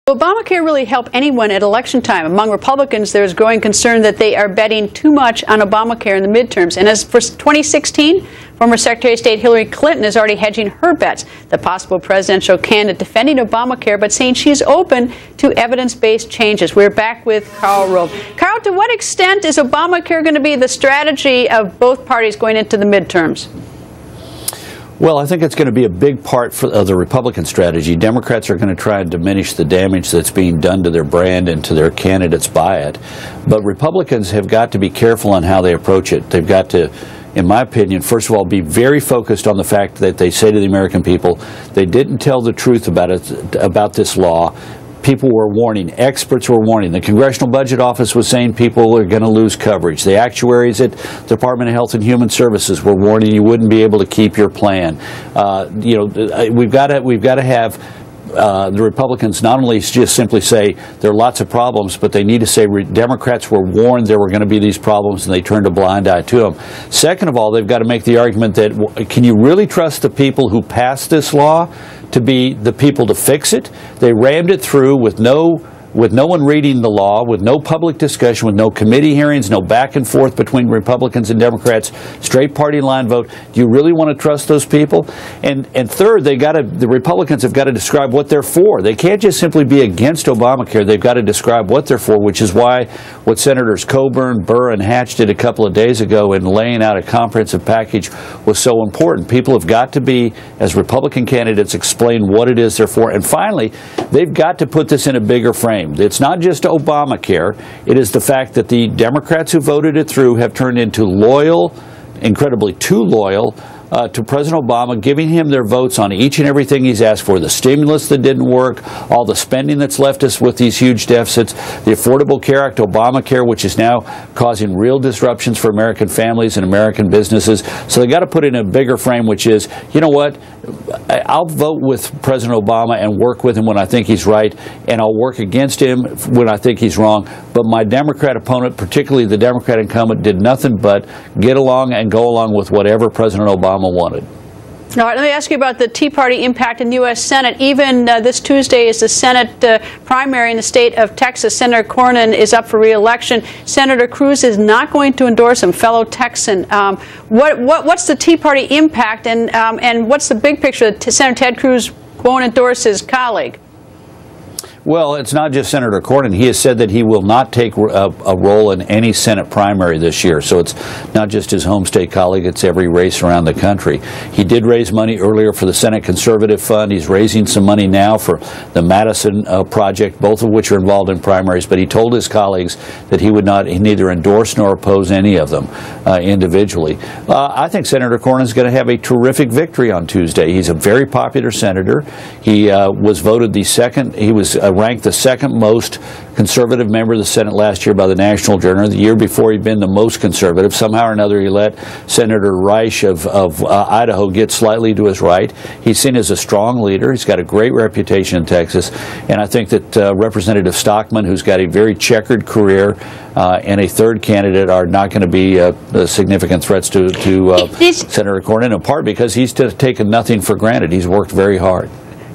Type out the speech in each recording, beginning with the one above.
Will Obamacare really help anyone at election time? Among Republicans, there is growing concern that they are betting too much on Obamacare in the midterms. And as for 2016, former Secretary of State Hillary Clinton is already hedging her bets. The possible presidential candidate defending Obamacare, but saying she's open to evidence-based changes. We're back with Karl Rove. Karl, to what extent is Obamacare going to be the strategy of both parties going into the midterms? Well, I think it's going to be a big part of the Republican strategy. Democrats are going to try and diminish the damage that's being done to their brand and to their candidates by it. But Republicans have got to be careful on how they approach it. They've got to, in my opinion, first of all, be very focused on the fact that they say to the American people, they didn't tell the truth about this law. People were warning. Experts were warning. The Congressional Budget Office was saying people are going to lose coverage. The actuaries at the Department of Health and Human Services were warning you wouldn't be able to keep your plan. We've got to have the Republicans not only just simply say there are lots of problems, but they need to say Democrats were warned there were going to be these problems and they turned a blind eye to them. Second of all, they've got to make the argument that can you really trust the people who passed this law to be the people to fix it? They rammed it through with no one reading the law, with no public discussion, with no committee hearings, no back and forth between Republicans and Democrats, straight party line vote. Do you really want to trust those people? And third, the Republicans have got to describe what they're for. They can't just simply be against Obamacare. They've got to describe what they're for, which is why what Senators Coburn, Burr, and Hatch did a couple of days ago in laying out a comprehensive package was so important. People have got to be, as Republican candidates, explain what it is they're for. And finally, they've got to put this in a bigger frame. It's not just Obamacare. It is the fact that the Democrats who voted it through have turned into loyal, incredibly too loyal, to President Obama, giving him their votes on each and everything he's asked for. The stimulus that didn't work, all the spending that's left us with these huge deficits, the Affordable Care Act, Obamacare, which is now causing real disruptions for American families and American businesses. So they got to put it in a bigger frame, which is, you know what, I'll vote with President Obama and work with him when I think he's right, and I'll work against him when I think he's wrong. But my Democrat opponent, particularly the Democrat incumbent, did nothing but get along and go along with whatever President Obama wanted. All right, let me ask you about the Tea Party impact in the U.S. Senate. Even this Tuesday is the Senate primary in the state of Texas. Senator Cornyn is up for re-election. Senator Cruz is not going to endorse him, fellow Texan. What's the Tea Party impact, and what's the big picture that Senator Ted Cruz won't endorse his colleague? Well, it's not just Senator Cornyn. He has said that he will not take a role in any Senate primary this year. So it's not just his home state colleague, it's every race around the country. He did raise money earlier for the Senate Conservative Fund. He's raising some money now for the Madison project, both of which are involved in primaries. But he told his colleagues that he would neither endorse nor oppose any of them individually. I think Senator Cornyn is going to have a terrific victory on Tuesday. He's a very popular senator. He was voted the second. He was ranked the second most conservative member of the Senate last year by the National Journal. The year before, he'd been the most conservative. Somehow or another, he let Senator Reich of Idaho get slightly to his right. He's seen as a strong leader. He's got a great reputation in Texas. And I think that Representative Stockman, who's got a very checkered career, and a third candidate are not going to be significant threats to Senator Cornyn, in part because he's taken nothing for granted. He's worked very hard.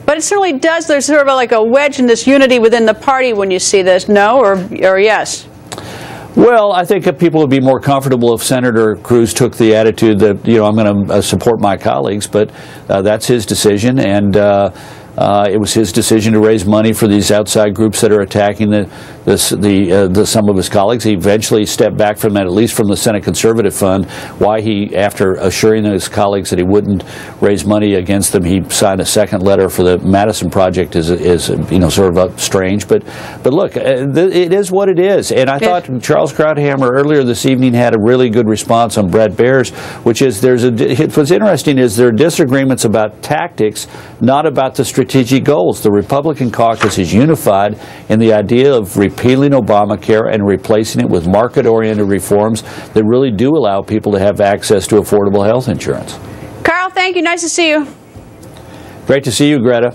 But it certainly does. There's sort of like a wedge in this unity within the party when you see this. No or yes? Well, I think people would be more comfortable if Senator Cruz took the attitude that, you know, I'm going to support my colleagues, but that's his decision, and it was his decision to raise money for these outside groups that are attacking some of his colleagues. He eventually stepped back from that, at least from the Senate Conservative Fund. Why he, after assuring his colleagues that he wouldn't raise money against them, he signed a second letter for the Madison project is you know, sort of strange. But look, it is what it is. And I thought Charles Krauthammer earlier this evening had a really good response on Brett Baer's, which is what's interesting is there are disagreements about tactics, not about the strategic goals. The Republican caucus is unified in the idea of repealing Obamacare and replacing it with market-oriented reforms that really do allow people to have access to affordable health insurance. Karl, thank you. Nice to see you. Great to see you, Greta.